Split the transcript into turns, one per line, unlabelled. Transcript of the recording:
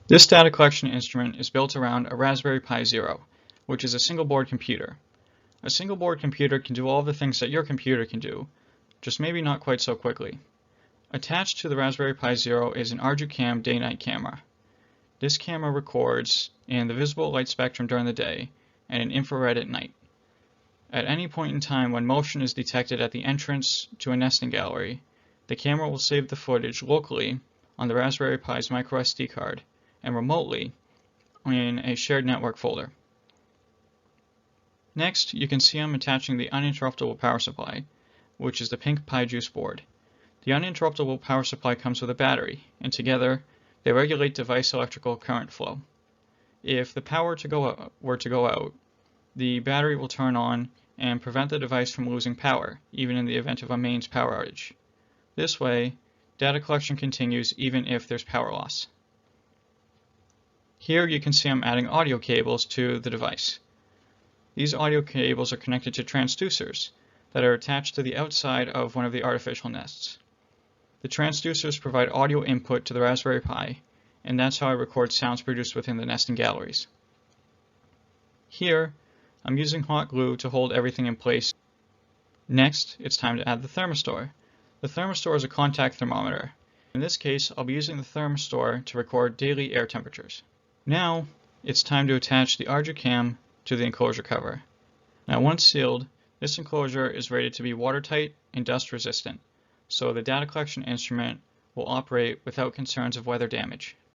This data collection instrument is built around a Raspberry Pi Zero, which is a single-board computer. A single-board computer can do all the things that your computer can do, just maybe not quite so quickly. Attached to the Raspberry Pi Zero is an Arducam day-night camera. This camera records in the visible light spectrum during the day and in infrared at night. At any point in time when motion is detected at the entrance to a nesting gallery, the camera will save the footage locally on the Raspberry Pi's microSD card and remotely in a shared network folder. Next, you can see I'm attaching the uninterruptible power supply, which is the pink PiJuice board. The uninterruptible power supply comes with a battery, and together they regulate device electrical current flow. If the power were to go out, the battery will turn on and prevent the device from losing power, even in the event of a mains power outage. This way, data collection continues even if there's power loss. Here you can see I'm adding audio cables to the device. These audio cables are connected to transducers that are attached to the outside of one of the artificial nests. The transducers provide audio input to the Raspberry Pi, and that's how I record sounds produced within the nesting galleries. Here, I'm using hot glue to hold everything in place. Next, it's time to add the thermistor. The thermistor is a contact thermometer. In this case, I'll be using the thermistor to record daily air temperatures. Now, it's time to attach the Arducam to the enclosure cover. Now, once sealed, this enclosure is rated to be watertight and dust resistant, so the data collection instrument will operate without concerns of weather damage.